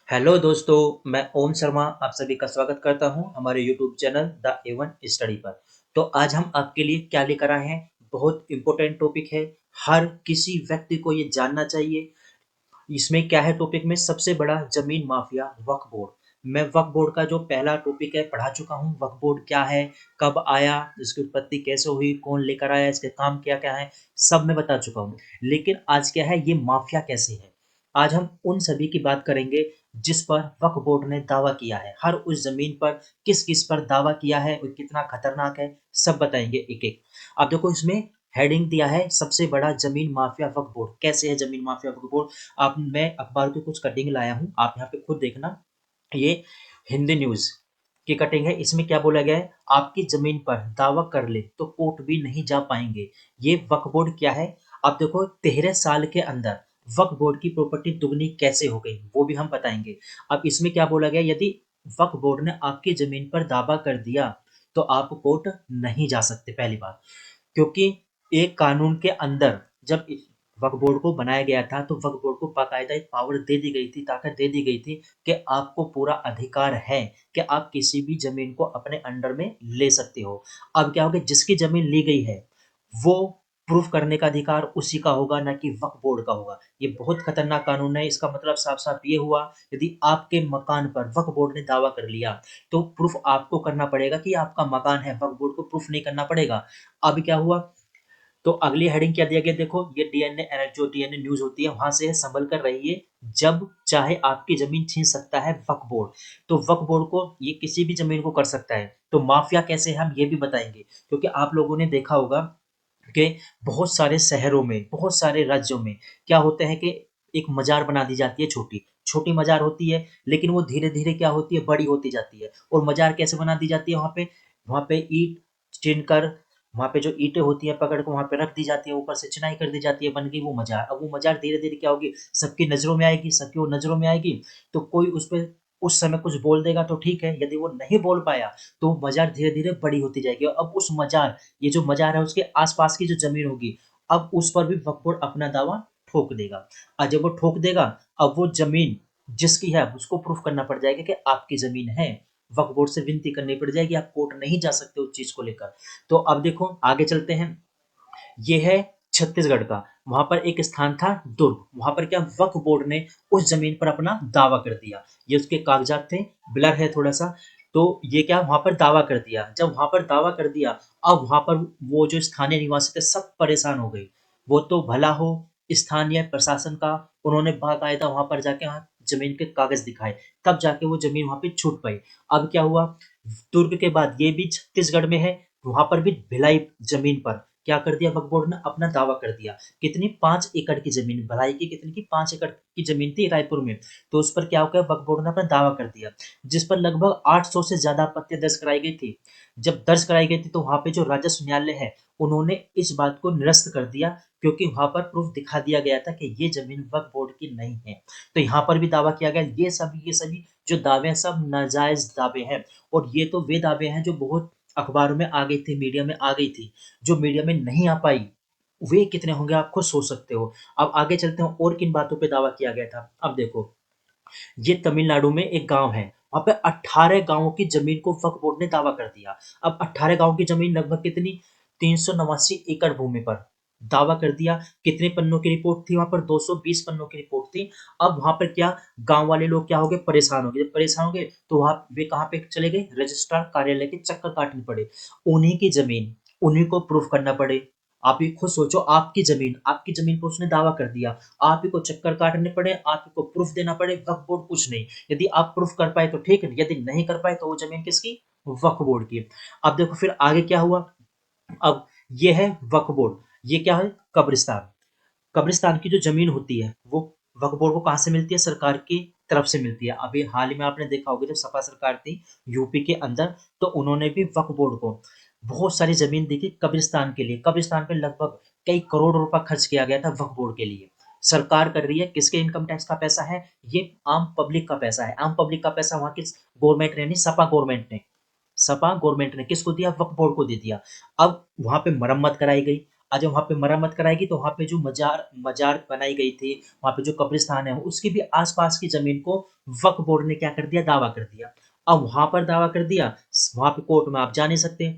Hello दोस्तों, मैं ओम शर्मा आप सभी का स्वागत करता हूं हमारे YouTube channel the A1 study पर। तो आज हम आपके लिए क्या लेकर आए हैं। बहुत इम्पोर्टेंट टॉपिक है। हर किसी व्यक्ति को ये जानना चाहिए। इसमें क्या है, टॉपिक में सबसे बड़ा जमीन माफिया वक्फ बोर्ड। मैं वक्फ बोर्ड का जो पहला टॉपिक है पढ़ा चुका हूँ। वक्फ बोर्ड क्या है, कब आया, इसकी उत्पत्ति कैसे हुई, कौन लेकर आया, इसके काम क्या क्या है, सब मैं बता चुका हूँ। लेकिन आज क्या है, ये माफिया कैसे है। आज हम उन सभी की बात करेंगे जिस पर वक्फ बोर्ड ने दावा किया है। हर उस जमीन पर किस किस पर दावा किया है और कितना खतरनाक है, सब बताएंगे एक एक। अब देखो, इसमें हेडिंग दिया है सबसे बड़ा जमीन माफिया वक्फ बोर्ड। कैसे है जमीन माफिया वक्फ बोर्ड। आप मैं अखबार की कुछ कटिंग लाया हूँ, आप यहाँ पे खुद देखना। ये हिंदी न्यूज की कटिंग है। इसमें क्या बोला गया है, आपकी जमीन पर दावा कर ले तो कोर्ट भी नहीं जा पाएंगे। ये वक्फ बोर्ड क्या है। अब देखो, 13 साल के अंदर वक्फ बोर्ड की प्रॉपर्टी दुगनी कैसे हो गई, वो भी हम बताएंगे। अब इसमें क्या बोला गया, यदि वक्फ बोर्ड ने आपकी जमीन पर दावा कर दिया तो आप कोर्ट नहीं जा सकते। पहली बात, क्योंकि एक कानून के अंदर जब वक्फ बोर्ड को बनाया गया था तो वक्फ बोर्ड को बाकायदा एक पावर दे दी गई थी, ताकत दे दी गई थी कि आपको पूरा अधिकार है कि आप किसी भी जमीन को अपने अंडर में ले सकते हो। अब क्या होगा, जिसकी जमीन ली गई है वो प्रूफ करने का अधिकार उसी का होगा, ना कि वक्फ बोर्ड का होगा। ये बहुत खतरनाक कानून है। इसका मतलब साफ साफ ये हुआ, यदि आपके मकान पर वक्फ बोर्ड ने दावा कर लिया तो प्रूफ आपको करना पड़ेगा कि आपका मकान है, वक्फ बोर्ड को प्रूफ नहीं करना पड़ेगा। अब क्या हुआ, तो अगली हेडिंग क्या दिया गया, देखो ये डीएनए, जो डीएनए न्यूज होती है वहां से संभल कर रहिए। जब चाहे आपकी जमीन छीन सकता है वक्फ बोर्ड। तो वक्फ बोर्ड को ये किसी भी जमीन को कर सकता है। तो माफिया कैसे है हम ये भी बताएंगे, क्योंकि आप लोगों ने देखा होगा कि बहुत सारे शहरों में, बहुत सारे राज्यों में क्या होता है कि एक मजार बना दी जाती है, छोटी छोटी मजार होती है, लेकिन वो धीरे धीरे क्या होती है, बड़ी होती जाती है। और मजार कैसे बना दी जाती है, वहां पे ईंट चिन कर, वहां पे जो ईंटें होती है पकड़ के वहां पे रख दी जाती है, ऊपर से चिनाई कर दी जाती है, बन गई वो मजार। अब वो मजार धीरे धीरे क्या होगी, सबकी नजरों में आएगी, सबकी वो नजरों में आएगी। तो कोई उस पर उस समय कुछ बोल देगा तो ठीक है, यदि वो नहीं बोल पाया तो वो मजार धीरे धीरे बड़ी होती जाएगी। और अब उस मजार, ये जो मजार है उसके आसपास की जो जमीन होगी, अब उस पर भी वक्फ बोर्ड अपना दावा ठोक देगा। और जब वो ठोक देगा, अब वो जमीन जिसकी है उसको प्रूफ करना पड़ जाएगा कि आपकी जमीन है। वक्फ बोर्ड से विनती करनी पड़ जाएगी, आप कोर्ट नहीं जा सकते उस चीज को लेकर। तो अब देखो आगे चलते हैं। ये है छत्तीसगढ़ का। वहां पर एक स्थान था दुर्ग, वहां पर क्या वक्फ बोर्ड ने उस जमीन पर अपना दावा कर दिया। ये उसके कागजात थे, ब्लर है थोड़ा सा। तो ये क्या वहां पर दावा कर दिया, जब वहां पर दावा कर दिया, अब वहां पर वो जो स्थानीय निवासी थे सब परेशान हो गए। वो तो भला हो स्थानीय प्रशासन का, उन्होंने बाकायदा वहां पर जाके वहां जमीन के कागज दिखाए, तब जाके वो जमीन वहां पे छूट पाई। अब क्या हुआ, दुर्ग के बाद ये भी छत्तीसगढ़ में है, वहां पर भी भिलाई जमीन पर क्या कर दिया, वक्फ बोर्ड ने अपना दावा कर दिया। कितनी, 5 एकड़ की जमीन, भलाई की कितनी की, 5 एकड़ की जमीन थी रायपुर में। तो उस पर क्या हो गया, वक्फ बोर्ड ने अपना दावा कर दिया, जिस पर लगभग 800 से ज्यादा आपत्तियां दर्ज कराई गई थी। जब दर्ज कराई गई थी तो वहां पे जो राजस्व न्यायालय है उन्होंने इस बात को निरस्त कर दिया, क्योंकि वहां पर प्रूफ दिखा दिया गया था कि ये जमीन वक्फ बोर्ड की नहीं है। तो यहाँ पर भी दावा किया गया। ये सभी जो दावे हैं सब नाजायज दावे हैं। और ये तो वे दावे हैं जो बहुत अखबारों में आ गई थी, मीडिया में आ गई थी। जो मीडिया में नहीं आ पाई वे कितने होंगे आप खुद सोच सकते हो। अब आगे चलते हैं, और किन बातों पे दावा किया गया था। अब देखो, ये तमिलनाडु में एक गांव है, वहां पे 18 गांवों की जमीन को वक्फ बोर्ड ने दावा कर दिया। अब 18 गांवों की जमीन लगभग कितनी, 389 एकड़ भूमि पर दावा कर दिया। कितने पन्नों की रिपोर्ट थी वहां पर, 220 पन्नों की रिपोर्ट थी। अब वहां पर क्या, गांव वाले लोग क्या हो गए, परेशान हो गए। जब परेशान हो गए तो वहां वे कहाँ पे चले गए, रजिस्ट्रार कार्यालय के चक्कर काटने पड़े। उन्हीं की जमीन उन्हीं को प्रूफ करना पड़े। आप ही खुद सोचो, आपकी जमीन पर उसने दावा कर दिया, आप ही को चक्कर काटने पड़े, आप ही को प्रूफ देना पड़े, वक्फ बोर्ड कुछ नहीं। यदि आप प्रूफ कर पाए तो ठीक है, यदि नहीं कर पाए तो वो जमीन किसकी, वक्फ बोर्ड की। अब देखो फिर आगे क्या हुआ। अब ये है वक्फ बोर्ड, ये क्या है, कब्रिस्तान। कब्रिस्तान की जो जमीन होती है वो वक्फ बोर्ड को कहाँ से मिलती है, सरकार की तरफ से मिलती है। अभी हाल ही में आपने देखा होगा, जब सपा सरकार थी यूपी के अंदर, तो उन्होंने भी वक्फ बोर्ड को बहुत सारी जमीन दी थी कब्रिस्तान के लिए। कब्रिस्तान पे लगभग कई करोड़ रुपया खर्च किया गया था वक्फ बोर्ड के लिए। सरकार कर रही है, किसके इनकम टैक्स का पैसा है, ये आम पब्लिक का पैसा है। आम पब्लिक का पैसा वहां किस गवर्नमेंट ने नहीं, सपा गवर्नमेंट ने किसको दिया, वक्फ बोर्ड को दे दिया। अब वहां पे मरम्मत कराई गई। आज वहाँ पे मरम्मत कराएगी तो वहाँ पे जो मजार मजार बनाई गई थी, वहाँ पे जो कब्रिस्तान है, उसके भी आस-पास की ज़मीन को वक्फ बोर्ड ने क्या कर दिया, दावा कर दिया। अब वहाँ पर दावा कर दिया, वहाँ पे कोर्ट में आप जा नहीं सकते।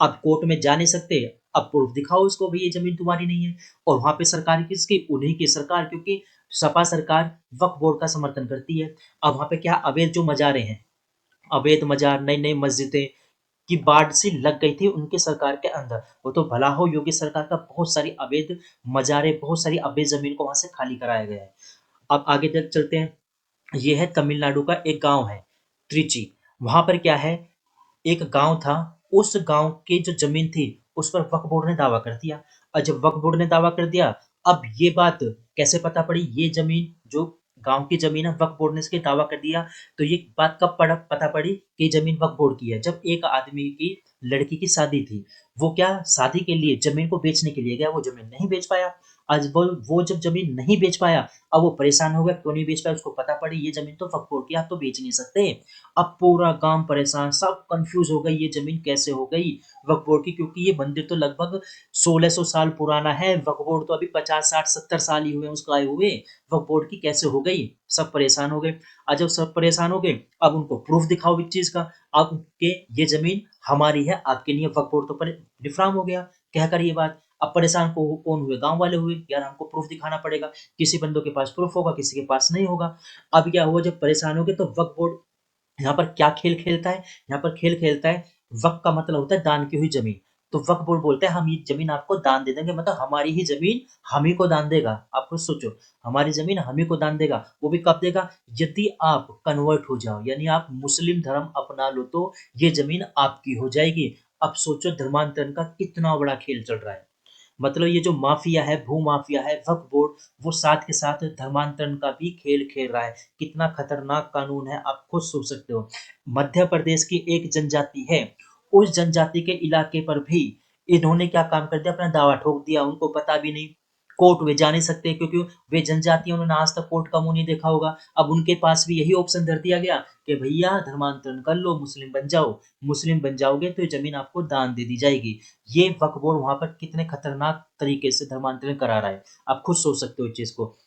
अब कोर्ट में जा नहीं सकते, अब प्रूफ दिखाओ उसको भई ये ज़मीन तुम्हारी नहीं है। और वहाँ पे सरकार किसकी? उन्हीं की सरकार, क्योंकि सपा सरकार वक्फ बोर्ड का समर्थन करती है। अब वहाँ पे क्या अवैध जो मज़ारें हैं, अवैध मज़ार, नई-नई मस्जिदें की बाढ़ सी लग गई थी उनकी सरकार के अंदर। वो तो भला हो योगी सरकार का बहुत सारी अवैध मज़ारें, बहुत सारी अवैध ज़मीन को वहाँ से खाली कराया गया है। अब आगे चलते हैं। ये है तमिलनाडु का एक गाँव है, त्रिची। वहाँ पर क्या है, एक गाँव था, उस गाँव की जो ज़मीन थी, उस पर वक्फ बोर्ड ने दावा कर दिया। और जब वक्फ बोर्ड ने दावा कर दिया, अब ये बात कैसे पता पड़ी, ये ज़मीन जो गाँव की ज़मीन है, वक्फ बोर्ड ने इसके दावा कर दिया, तो ये बात कब पता पड़ी कि ये ज़मीन वक्फ बोर्ड की है? जब एक आदमी की लड़की की शादी थी, वो क्या शादी के लिए ज़मीन को बेचने के लिए गया, वो ज़मीन नहीं बेच पाया। आज वो जब ज़मीन नहीं बेच पाया, अब वो परेशान हो गया, क्यों नहीं बेच पाया? उसको पता पड़ी ये ज़मीन तो वक्फ बोर्ड की है, आप तो बेच नहीं सकते। अब पूरा गाँव परेशान, सब कन्फ्यूज़ हो गए, ये ज़मीन कैसे हो गई वक्फ बोर्ड की? क्योंकि ये मंदिर तो लगभग 1600 साल पुराना है, वक्फ बोर्ड तो अभी 50, 60, 70 साल ही हुए हैं उसको आए हुए, वक्फ बोर्ड की कैसे हो गई? सब परेशान हो गए। जब सब परेशान हो गए, अब उनको प्रूफ़ दिखाओ इस चीज़ का, अब के ये ज़मीन हमारी है, आपकी नहीं है, वक्फ बोर्ड तो डिफार्म हो गया, कहकर ये बात। अब परेशान कौन हुए? गाँव वाले हुए, यार हमको प्रूफ़ दिखाना पड़ेगा। किसी बंदों के पास प्रूफ़ होगा, किसी के पास नहीं होगा। अब क्या हुआ, जब परेशान हो गए तो वक्फ बोर्ड यहाँ पर क्या खेल खेलता है? यहाँ पर खेल खेलता है, वक़्फ़ का मतलब होता है दान की हुई ज़मीन। तो वक़्फ़ बोर्ड बोलता है हम ये ज़मीन आपको दान दे देंगे, मतलब हमारी ही ज़मीन हम ही को दान देगा। आप खुद सोचो, हमारी ज़मीन हम ही को दान देगा, वो भी कब देगा? यदि आप कन्वर्ट हो जाओ, यानी आप मुस्लिम धर्म अपना लो तो ये ज़मीन आपकी हो जाएगी। अब सोचो धर्मांतरण का कितना बड़ा खेल चल रहा है। मतलब ये जो माफिया है, भू-माफिया है, वक्फ बोर्ड, वो साथ के साथ धर्मांतरण का भी खेल खेल रहा है। कितना खतरनाक कानून है, आप खुद सोच सकते हो। मध्य प्रदेश की एक जनजाति है, उस जनजाति के इलाके पर भी इन्होंने क्या काम कर दिया, अपना दावा ठोक दिया, उनको पता भी नहीं। कोर्ट वे जा नहीं सकते, क्योंकि वे जनजाति हैं, उन्होंने आज तक कोर्ट का मुँह नहीं देखा होगा। अब उनके पास भी यही ऑप्शन धर दिया गया कि भैया धर्मांतरण कर लो, मुस्लिम बन जाओ। मुस्लिम बन जाओगे तो ये ज़मीन आपको दान दे दी जाएगी। ये वक्फ बोर्ड वहाँ पर कितने खतरनाक तरीके से धर्मांतरण करा रहा है। आप खुद सोच सकते हो इस चीज़ को।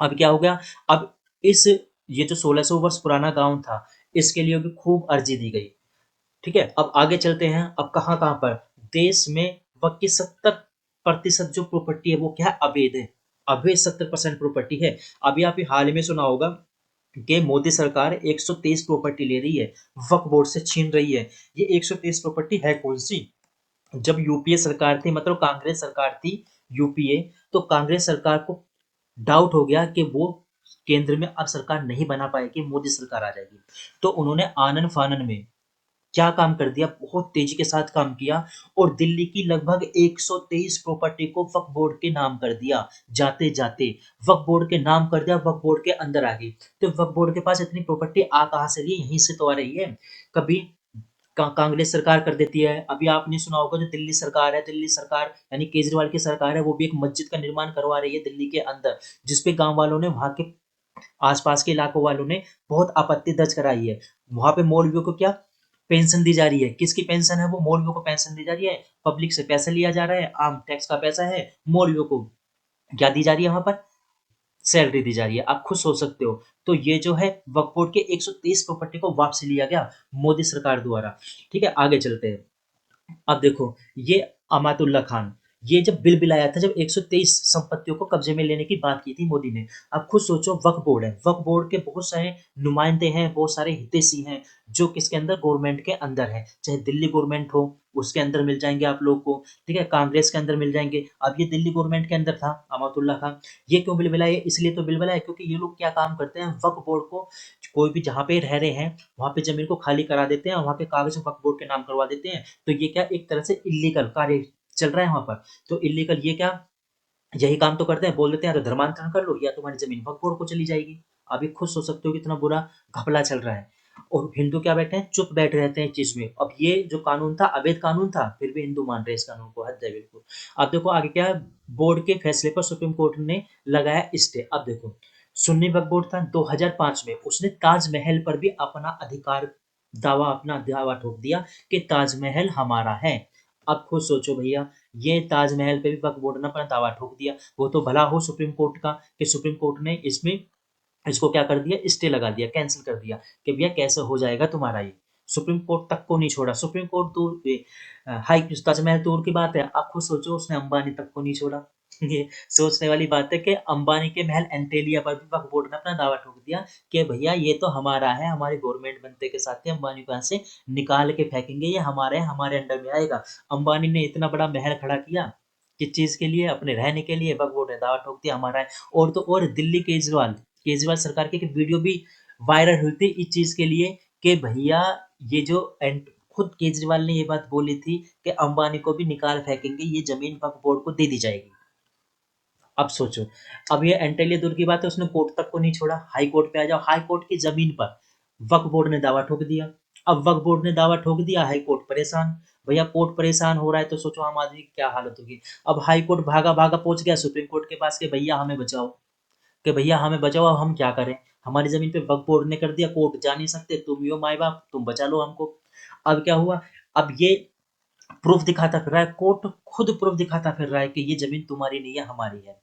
अब क्या हो गया, अब इस ये जो 1600 वर्ष पुराना गाँव था, इसके लिए भी खूब अर्ज़ी दी गई। ठीक है? अब आगे चलते हैं, अब कहाँ-कहाँ पर देश में वक़्फ़ की 70% जो प्रॉपर्टी है वो क्या है, अवैध है। अवैध 70% प्रॉपर्टी है। अभी आप ये हाल ही में सुना होगा कि मोदी सरकार 123 प्रॉपर्टी ले रही है, वक्फ बोर्ड से छीन रही है। ये 123 प्रॉपर्टी है कौन-सी? जब यूपीए सरकार थी, मतलब कांग्रेस सरकार थी, यूपीए, तो कांग्रेस सरकार को डाउट हो गया कि वो केंद्र में अब सरकार नहीं बना पाएगी, मोदी सरकार आ जाएगी। तो उन्होंने आनन-फानन में क्या काम कर दिया, बहुत तेजी के साथ काम किया और दिल्ली की लगभग 123 प्रॉपर्टी को वक्फ बोर्ड के नाम कर दिया। जाते-जाते वक्फ बोर्ड के नाम कर दिया, वक्फ बोर्ड के अंदर आ गई। तो वक्फ बोर्ड के पास इतनी प्रॉपर्टी आ कहाँ से रही है? यहीं से तो आ रही है। कभी कांग्रेस सरकार कर देती है। अभी आपने सुना होगा जो दिल्ली सरकार है, दिल्ली सरकार यानी केजरीवाल की सरकार है, वो भी एक मस्जिद का निर्माण करवा रही है दिल्ली के अंदर, जिसपे गाँव वालों ने, वहाँ के आस-पास के इलाकों वालों ने बहुत आपत्ति दर्ज कराई है। वहाँ पे मौलवियों को क्या पेंशन दी जा रही है। किसकी पेंशन है वो? मौलवियों को पेंशन दी जा रही है। पब्लिक से पैसा लिया जा रहा है, आम टैक्स का पैसा है। मौलवियों को क्या दी जा रही है वहाँ पर? सैलरी दी जा रही है। आप खुद सोच सकते हो। तो ये जो है वक्फ बोर्ड के 123 प्रॉपर्टी को वापस लिया गया मोदी सरकार द्वारा। ठीक है, आगे चलते हैं। अब देखो, ये अमातुल्ला खान, ये जब बिल लाया था, जब 123 संपत्तियों को कब्जे में लेने की बात की थी मोदी ने। अब खुद सोचो, वक्फ बोर्ड है, वक्फ बोर्ड के बहुत सारे नुमाइंदे हैं, बहुत सारे हितैषी हैं, जो किसके अंदर, गवर्नमेंट के अंदर है। चाहे दिल्ली गवर्नमेंट हो, उसके अंदर मिल जाएंगे आप लोग को। ठीक है, कांग्रेस के अंदर मिल जाएंगे। अब ये दिल्ली गवर्नमेंट के अंदर था अमातुल्ला खान। ये क्यों बिल लाए? इसलिए तो बिल लाए क्योंकि ये लोग क्या काम करते हैं, वक्फ बोर्ड को, कोई भी जहाँ पे रह रहे हैं वहाँ पे जमीन को खाली करा देते हैं, वहाँ के कागज वक्फ बोर्ड के नाम करवा देते हैं। तो ये क्या, एक तरह से इल्लीगल कार्य चल रहा है वहाँ पर। तो इल्लीगल ये क्या, यही काम तो करते हैं, बोल देते हैं या तो धर्मांतरण कर लो या तुम्हारी ज़मीन वक्फ बोर्ड को चली जाएगी। आप ये खुद सोच सकते हो कितना बुरा घपला चल रहा है। और हिंदू क्या बैठे हैं, चुप बैठे रहते हैं इस चीज़ में। अब ये जो कानून था, अवैध कानून था, फिर भी हिंदू मान रहे हैं इस कानून को, हद है बिल्कुल। अब देखो आगे क्या है, बोर्ड के फैसले पर सुप्रीम कोर्ट ने लगाया स्टे। अब देखो, सुन्नी वक्फ बोर्ड था 2005 में, उसने ताजमहल पर भी अपना अधिकार, अपना दावा ठोक दिया कि ताजमहल हमारा है। अब खुद सोचो भैया, ये ताजमहल पे भी वक्फ बोर्ड ने अपना दावा ठोक दिया। वो तो भला हो सुप्रीम कोर्ट का कि सुप्रीम कोर्ट ने इसमें इसको क्या कर दिया, स्टे लगा दिया, कैंसिल कर दिया कि भैया कैसे हो जाएगा तुम्हारा ये। सुप्रीम कोर्ट तक को नहीं छोड़ा। सुप्रीम कोर्ट दूर हाई ताजमहल दूर की बात है, आप खुद सोचो उसने अंबानी तक को नहीं छोड़ा। ये सोचने वाली बात है कि अंबानी के महल एंटेलिया पर भी वक्फ बोर्ड ने अपना दावा ठोक दिया कि भैया ये तो हमारा है, हमारी गवर्नमेंट बनते के साथ ही अंबानी को यहाँ से निकाल के फेंकेंगे, ये हमारे है, हमारे अंडर में आएगा। अंबानी ने इतना बड़ा महल खड़ा किया किस चीज के लिए, अपने रहने के लिए, वक्फ बोर्ड ने दावा ठोक दिया हमारा है। और तो और दिल्ली केजरीवाल केजरीवाल सरकार की एक वीडियो भी वायरल हुई थी इस चीज के लिए कि भैया ये जो खुद केजरीवाल ने ये बात बोली थी कि अंबानी को भी निकाल फेंकेंगे, ये जमीन वक्फ बोर्ड को दे दी जाएगी। अब सोचो, अब ये एंटेलिया दूर की बात है, उसने कोर्ट तक को नहीं छोड़ा, हाई कोर्ट पे आ जाओ, हाई कोर्ट की जमीन पर वक्फ बोर्ड ने दावा ठोक दिया। अब वक्फ बोर्ड ने दावा ठोक दिया, हाई कोर्ट परेशान। भैया कोर्ट परेशान हो रहा है तो सोचो आम आदमी की क्या हालत होगी। अब हाई कोर्ट भागा भागा पहुंच गया सुप्रीम कोर्ट के पास कि भैया हमें बचाओ, कि भैया हमें बचाओ, अब हम क्या करें, हमारी जमीन पे वक्फ बोर्ड ने कर दिया, कोर्ट जा नहीं सकते, तुम ही हो माए बाप, तुम बचा लो हमको। अब क्या हुआ, अब ये प्रूफ दिखाता फिर रहा है, कोर्ट खुद प्रूफ दिखाता फिर रहा है कि ये जमीन तुम्हारी नहीं है, हमारी है।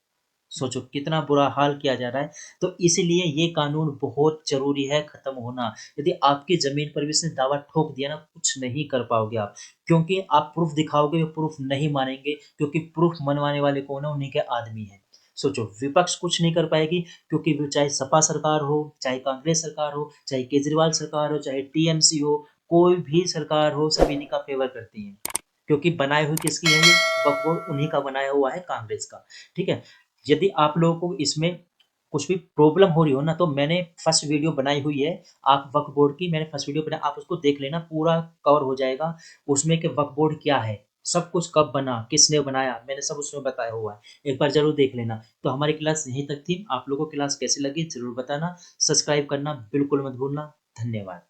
सोचो कितना बुरा हाल किया जा रहा है। तो इसीलिए ये कानून बहुत जरूरी है खत्म होना। यदि आपकी जमीन पर भी इसने दावा ठोक दिया ना, कुछ नहीं कर पाओगे आप, क्योंकि आप प्रूफ दिखाओगे, वो प्रूफ नहीं मानेंगे, क्योंकि प्रूफ मनवाने वाले कौन है, उन्हीं के आदमी है। सोचो विपक्ष कुछ नहीं कर पाएगी, क्योंकि वो चाहे सपा सरकार हो, चाहे कांग्रेस सरकार हो, चाहे केजरीवाल सरकार हो, चाहे टीएमसी हो, कोई भी सरकार हो, सब इन्हीं का फेवर करती है। क्योंकि बनाए हुए किसकी है ये, वक्फ बोर्ड उन्हीं का बनाया हुआ है, कांग्रेस का। ठीक है। यदि आप लोगों को इसमें कुछ भी प्रॉब्लम हो रही हो ना, तो मैंने फर्स्ट वीडियो बनाई हुई है, आप वक्फ बोर्ड की, मैंने फर्स्ट वीडियो बनाया, आप उसको देख लेना, पूरा कवर हो जाएगा उसमें कि वक्फ बोर्ड क्या है, सब कुछ कब बना, किसने बनाया, मैंने सब उसमें बताया हुआ है, एक बार जरूर देख लेना। तो हमारी क्लास यहीं तक थी, आप लोगों को क्लास कैसी लगी जरूर बताना, सब्सक्राइब करना बिल्कुल मत भूलना। धन्यवाद।